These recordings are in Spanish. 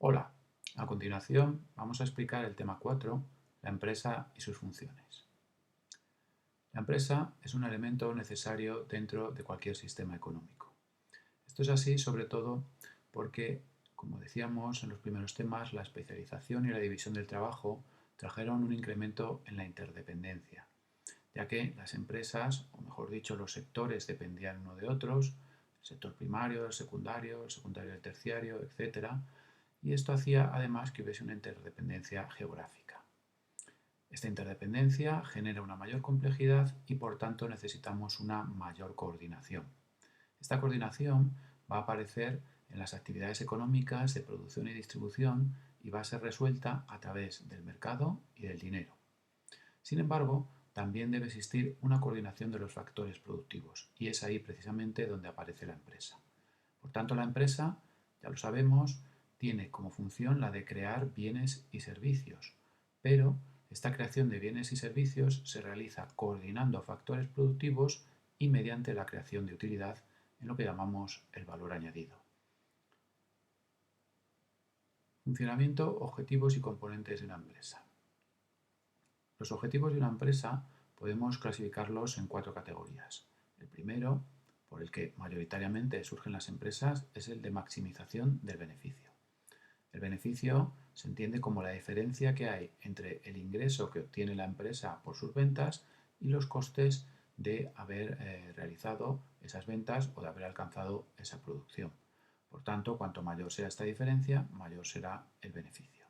Hola, a continuación vamos a explicar el tema 4, la empresa y sus funciones. La empresa es un elemento necesario dentro de cualquier sistema económico. Esto es así sobre todo porque, como decíamos en los primeros temas, la especialización y la división del trabajo trajeron un incremento en la interdependencia, ya que las empresas, o mejor dicho, los sectores dependían uno de otros, el sector primario, el secundario del terciario, etcétera, y esto hacía además que hubiese una interdependencia geográfica. Esta interdependencia genera una mayor complejidad y por tanto necesitamos una mayor coordinación. Esta coordinación va a aparecer en las actividades económicas de producción y distribución y va a ser resuelta a través del mercado y del dinero. Sin embargo, también debe existir una coordinación de los factores productivos y es ahí precisamente donde aparece la empresa. Por tanto, la empresa, ya lo sabemos, tiene como función la de crear bienes y servicios, pero esta creación de bienes y servicios se realiza coordinando factores productivos y mediante la creación de utilidad en lo que llamamos el valor añadido. Funcionamiento, objetivos y componentes de una empresa. Los objetivos de una empresa podemos clasificarlos en 4 categorías. El primero, por el que mayoritariamente surgen las empresas, es el de maximización del beneficio. El beneficio se entiende como la diferencia que hay entre el ingreso que obtiene la empresa por sus ventas y los costes de haber realizado esas ventas o de haber alcanzado esa producción. Por tanto, cuanto mayor sea esta diferencia, mayor será el beneficio.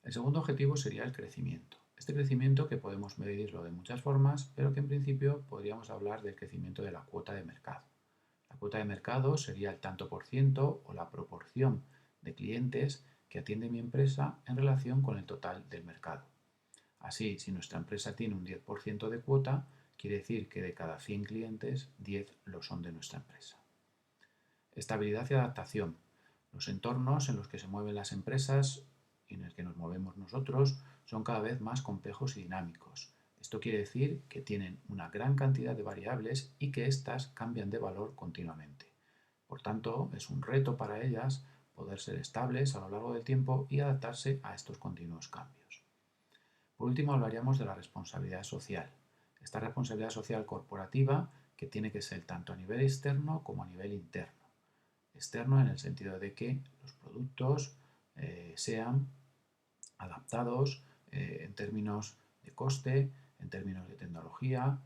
El segundo objetivo sería el crecimiento. Este crecimiento que podemos medirlo de muchas formas, pero que en principio podríamos hablar del crecimiento de la cuota de mercado. La cuota de mercado sería el tanto por ciento o la proporción de clientes que atiende mi empresa en relación con el total del mercado. Así, si nuestra empresa tiene un 10% de cuota, quiere decir que de cada 100 clientes, 10 lo son de nuestra empresa. Estabilidad y adaptación. Los entornos en los que se mueven las empresas y en el que nos movemos nosotros son cada vez más complejos y dinámicos. Esto quiere decir que tienen una gran cantidad de variables y que éstas cambian de valor continuamente. Por tanto, es un reto para ellas poder ser estables a lo largo del tiempo y adaptarse a estos continuos cambios. Por último, hablaríamos de la responsabilidad social. Esta responsabilidad social corporativa que tiene que ser tanto a nivel externo como a nivel interno. Externo en el sentido de que los productos sean adaptados en términos de coste, en términos de tecnología,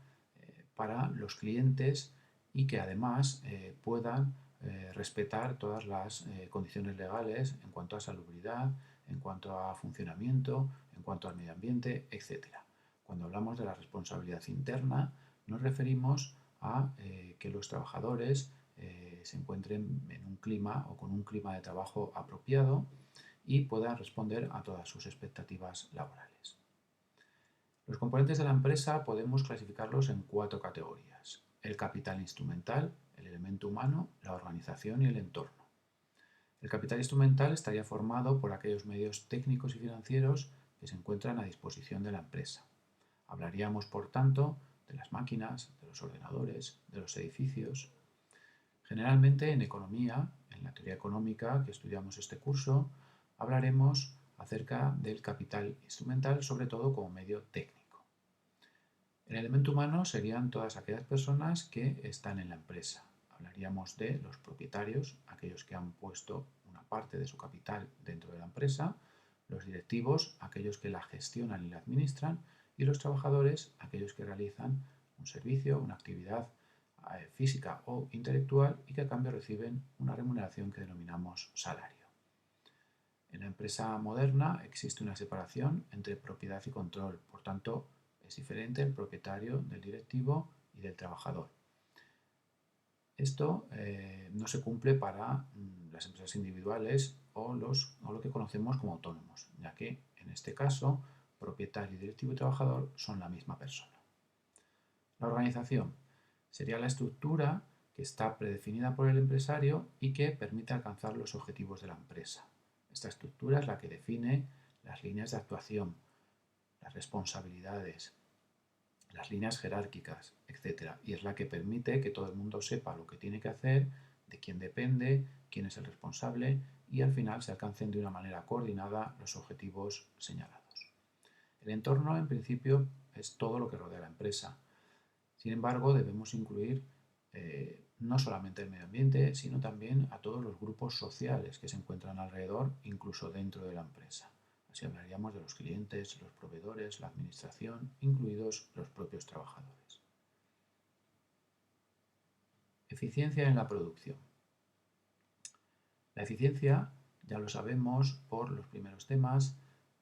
para los clientes y que además puedan respetar todas las condiciones legales en cuanto a salubridad, en cuanto a funcionamiento, en cuanto al medio ambiente, etc. Cuando hablamos de la responsabilidad interna, nos referimos a que los trabajadores se encuentren en un clima o con un clima de trabajo apropiado y puedan responder a todas sus expectativas laborales. Los componentes de la empresa podemos clasificarlos en 4 categorías. El capital instrumental, el elemento humano, la organización y el entorno. El capital instrumental estaría formado por aquellos medios técnicos y financieros que se encuentran a disposición de la empresa. Hablaríamos, por tanto, de las máquinas, de los ordenadores, de los edificios. Generalmente en economía, en la teoría económica que estudiamos este curso, hablaremos acerca del capital instrumental, sobre todo como medio técnico. El elemento humano serían todas aquellas personas que están en la empresa. Hablaríamos de los propietarios, aquellos que han puesto una parte de su capital dentro de la empresa, los directivos, aquellos que la gestionan y la administran, y los trabajadores, aquellos que realizan un servicio, una actividad física o intelectual y que a cambio reciben una remuneración que denominamos salario. En la empresa moderna existe una separación entre propiedad y control, por tanto es diferente el propietario del directivo y del trabajador. Esto no se cumple para las empresas individuales o lo que conocemos como autónomos, ya que en este caso propietario, directivo y trabajador son la misma persona. La organización sería la estructura que está predefinida por el empresario y que permite alcanzar los objetivos de la empresa. Esta estructura es la que define las líneas de actuación, las responsabilidades, las líneas jerárquicas, etc. Y es la que permite que todo el mundo sepa lo que tiene que hacer, de quién depende, quién es el responsable y al final se alcancen de una manera coordinada los objetivos señalados. El entorno, en principio, es todo lo que rodea a la empresa. Sin embargo, debemos incluir no solamente el medio ambiente, sino también a todos los grupos sociales que se encuentran alrededor, incluso dentro de la empresa. Así hablaríamos de los clientes, los proveedores, la administración, incluidos los propios trabajadores. Eficiencia en la producción. La eficiencia, ya lo sabemos por los primeros temas,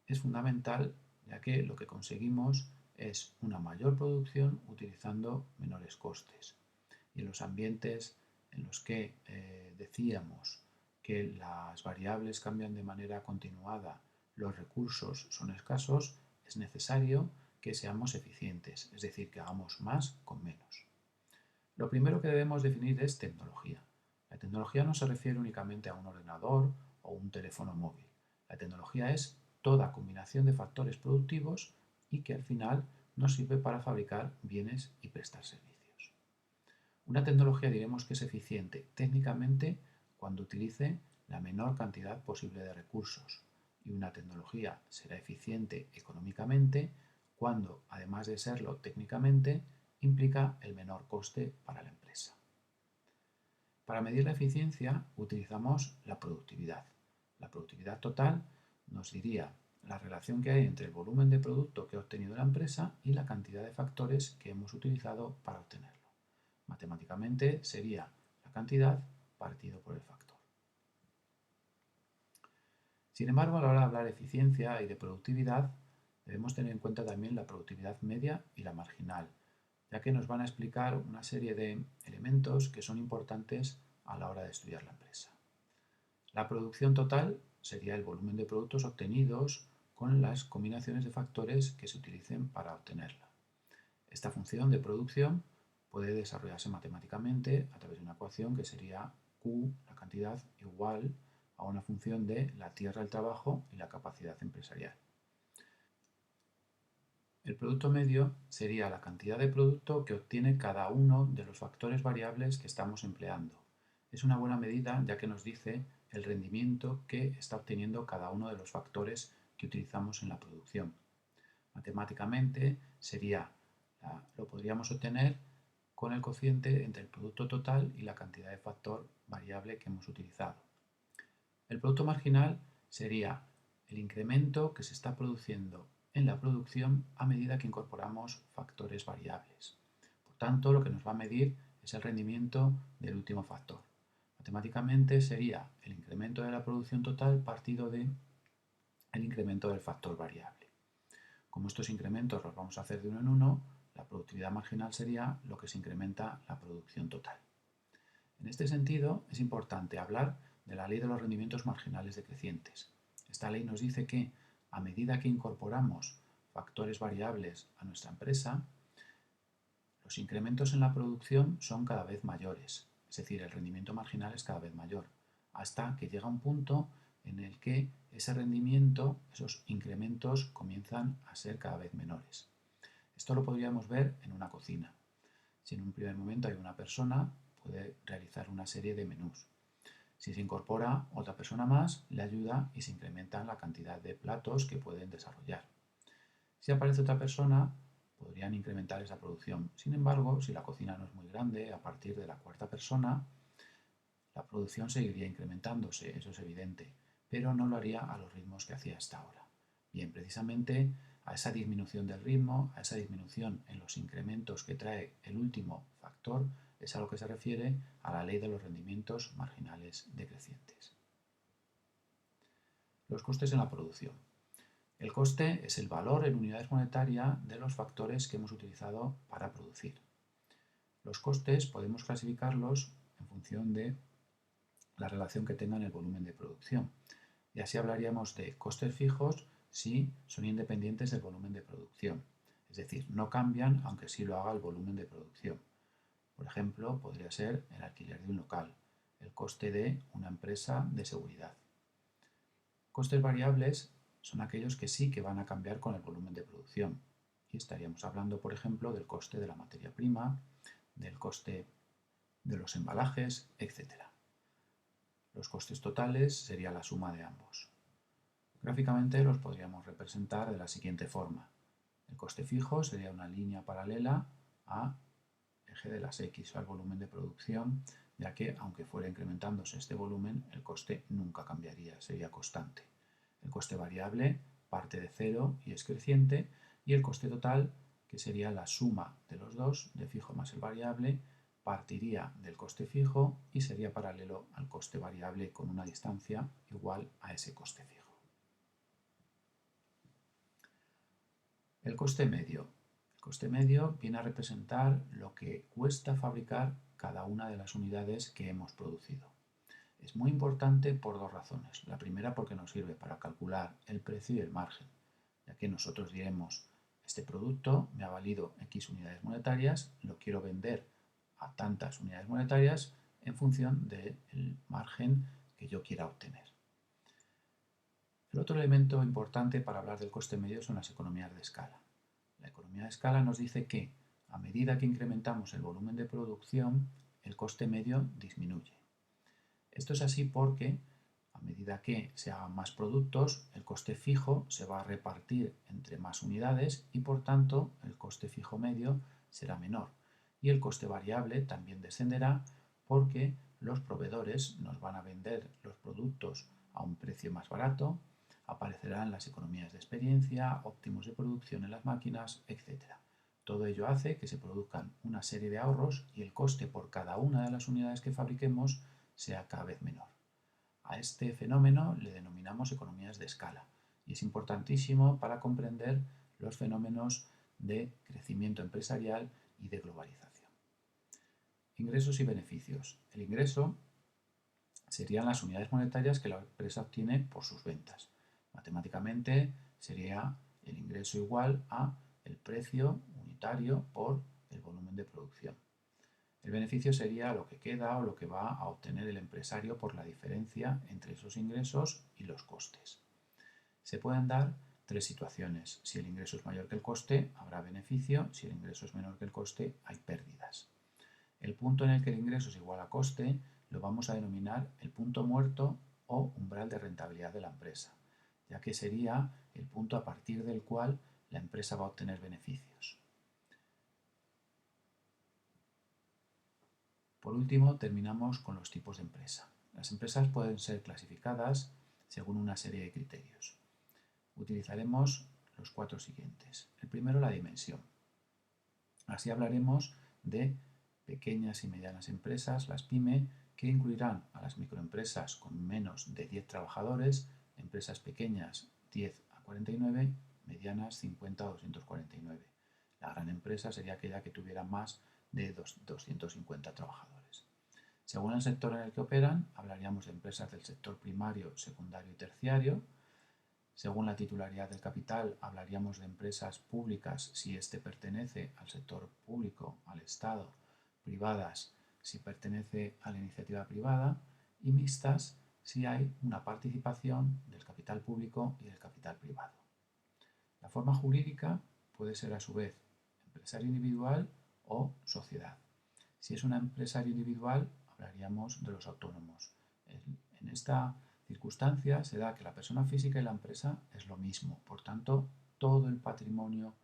es fundamental ya que lo que conseguimos es una mayor producción utilizando menores costes. Y en los ambientes en los que decíamos que las variables cambian de manera continuada, los recursos son escasos, es necesario que seamos eficientes, es decir, que hagamos más con menos. Lo primero que debemos definir es tecnología. La tecnología no se refiere únicamente a un ordenador o un teléfono móvil. La tecnología es toda combinación de factores productivos y que al final nos sirve para fabricar bienes y prestar servicios. Una tecnología diremos que es eficiente técnicamente cuando utilice la menor cantidad posible de recursos, y una tecnología será eficiente económicamente cuando, además de serlo técnicamente, implica el menor coste para la empresa. Para medir la eficiencia utilizamos la productividad. La productividad total nos diría la relación que hay entre el volumen de producto que ha obtenido la empresa y la cantidad de factores que hemos utilizado para obtenerlo. Matemáticamente sería la cantidad partido por el factor. Sin embargo, a la hora de hablar de eficiencia y de productividad, debemos tener en cuenta también la productividad media y la marginal, ya que nos van a explicar una serie de elementos que son importantes a la hora de estudiar la empresa. La producción total sería el volumen de productos obtenidos con las combinaciones de factores que se utilicen para obtenerla. Esta función de producción puede desarrollarse matemáticamente a través de una ecuación que sería Q, la cantidad, igual a una función de la tierra, el trabajo y la capacidad empresarial. El producto medio sería la cantidad de producto que obtiene cada uno de los factores variables que estamos empleando. Es una buena medida ya que nos dice el rendimiento que está obteniendo cada uno de los factores que utilizamos en la producción. Matemáticamente lo podríamos obtener con el cociente entre el producto total y la cantidad de factor variable que hemos utilizado. El producto marginal sería el incremento que se está produciendo en la producción a medida que incorporamos factores variables. Por tanto, lo que nos va a medir es el rendimiento del último factor. Matemáticamente sería el incremento de la producción total partido del incremento del factor variable. Como estos incrementos los vamos a hacer de uno en uno, la productividad marginal sería lo que se incrementa la producción total. En este sentido, es importante hablar de la ley de los rendimientos marginales decrecientes. Esta ley nos dice que, a medida que incorporamos factores variables a nuestra empresa, los incrementos en la producción son cada vez mayores, es decir, el rendimiento marginal es cada vez mayor, hasta que llega un punto en el que ese rendimiento, esos incrementos comienzan a ser cada vez menores. Esto lo podríamos ver en una cocina. Si en un primer momento hay una persona, puede realizar una serie de menús. Si se incorpora otra persona más, le ayuda y se incrementa la cantidad de platos que pueden desarrollar. Si aparece otra persona, podrían incrementar esa producción. Sin embargo, si la cocina no es muy grande, a partir de la cuarta persona, la producción seguiría incrementándose, eso es evidente, pero no lo haría a los ritmos que hacía hasta ahora. Bien, precisamente a esa disminución del ritmo, a esa disminución en los incrementos que trae el último factor, es a lo que se refiere a la ley de los rendimientos marginales decrecientes. Los costes en la producción. El coste es el valor en unidades monetarias de los factores que hemos utilizado para producir. Los costes podemos clasificarlos en función de la relación que tengan el volumen de producción. Y así hablaríamos de costes fijos si son independientes del volumen de producción. Es decir, no cambian aunque sí lo haga el volumen de producción. Por ejemplo, podría ser el alquiler de un local, el coste de una empresa de seguridad. Costes variables son aquellos que sí que van a cambiar con el volumen de producción. Y estaríamos hablando, por ejemplo, del coste de la materia prima, del coste de los embalajes, etc. Los costes totales sería la suma de ambos. Gráficamente los podríamos representar de la siguiente forma. El coste fijo sería una línea paralela a eje de las X o al volumen de producción, ya que aunque fuera incrementándose este volumen, el coste nunca cambiaría, sería constante. El coste variable parte de cero y es creciente, y el coste total, que sería la suma de los dos, de fijo más el variable, partiría del coste fijo y sería paralelo al coste variable con una distancia igual a ese coste fijo. El coste medio. El coste medio viene a representar lo que cuesta fabricar cada una de las unidades que hemos producido. Es muy importante por dos razones. La primera, porque nos sirve para calcular el precio y el margen, ya que nosotros diremos, este producto me ha valido X unidades monetarias, lo quiero vender a tantas unidades monetarias en función del margen que yo quiera obtener. El otro elemento importante para hablar del coste medio son las economías de escala. La economía de escala nos dice que a medida que incrementamos el volumen de producción, el coste medio disminuye. Esto es así porque a medida que se hagan más productos, el coste fijo se va a repartir entre más unidades y por tanto el coste fijo medio será menor. Y el coste variable también descenderá porque los proveedores nos van a vender los productos a un precio más barato, aparecerán las economías de experiencia, óptimos de producción en las máquinas, etc. Todo ello hace que se produzcan una serie de ahorros y el coste por cada una de las unidades que fabriquemos sea cada vez menor. A este fenómeno le denominamos economías de escala y es importantísimo para comprender los fenómenos de crecimiento empresarial y de globalización. Ingresos y beneficios. El ingreso serían las unidades monetarias que la empresa obtiene por sus ventas. Matemáticamente sería el ingreso igual a el precio unitario por el volumen de producción. El beneficio sería lo que queda o lo que va a obtener el empresario por la diferencia entre esos ingresos y los costes. Se pueden dar tres situaciones. Si el ingreso es mayor que el coste, habrá beneficio. Si el ingreso es menor que el coste, hay pérdidas. El punto en el que el ingreso es igual a coste lo vamos a denominar el punto muerto o umbral de rentabilidad de la empresa, ya que sería el punto a partir del cual la empresa va a obtener beneficios. Por último, terminamos con los tipos de empresa. Las empresas pueden ser clasificadas según una serie de criterios. Utilizaremos los cuatro siguientes. El primero, la dimensión. Así hablaremos de pequeñas y medianas empresas, las PYME, que incluirán a las microempresas con menos de 10 trabajadores, empresas pequeñas 10 a 49, medianas 50 a 249. La gran empresa sería aquella que tuviera más de 250 trabajadores. Según el sector en el que operan, hablaríamos de empresas del sector primario, secundario y terciario. Según la titularidad del capital, hablaríamos de empresas públicas si éste pertenece al sector público, al Estado, privadas si pertenece a la iniciativa privada y mixtas si hay una participación del capital público y del capital privado. La forma jurídica puede ser a su vez empresario individual o sociedad. Si es una empresario individual, hablaríamos de los autónomos. En esta circunstancia se da que la persona física y la empresa es lo mismo, por tanto, todo el patrimonio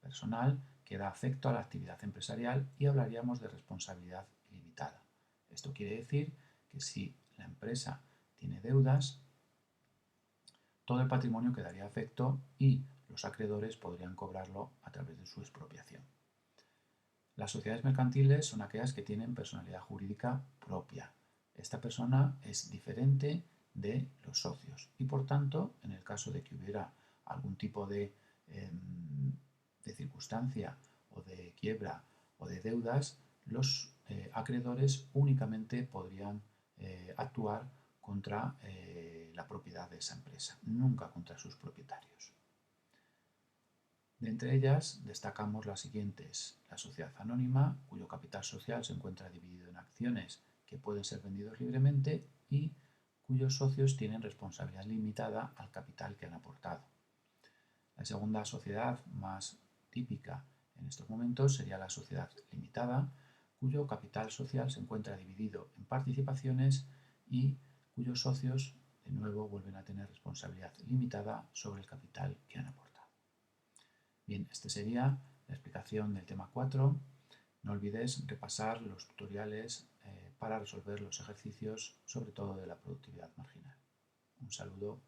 personal queda afecto a la actividad empresarial y hablaríamos de responsabilidad ilimitada. Esto quiere decir que si la empresa tiene deudas, todo el patrimonio quedaría afecto y los acreedores podrían cobrarlo a través de su expropiación. Las sociedades mercantiles son aquellas que tienen personalidad jurídica propia. Esta persona es diferente de los socios y por tanto, en el caso de que hubiera algún tipo de circunstancia o de quiebra o de deudas, los acreedores únicamente podrían actuar contra la propiedad de esa empresa, nunca contra sus propietarios. De entre ellas destacamos las siguientes: la sociedad anónima, cuyo capital social se encuentra dividido en acciones que pueden ser vendidos libremente y cuyos socios tienen responsabilidad limitada al capital que han aportado. La segunda sociedad más típica en estos momentos sería la sociedad limitada, cuyo capital social se encuentra dividido en participaciones y cuyos socios de nuevo vuelven a tener responsabilidad limitada sobre el capital que han aportado. Bien, esta sería la explicación del tema 4. No olvides repasar los tutoriales para resolver los ejercicios, sobre todo de la productividad marginal. Un saludo.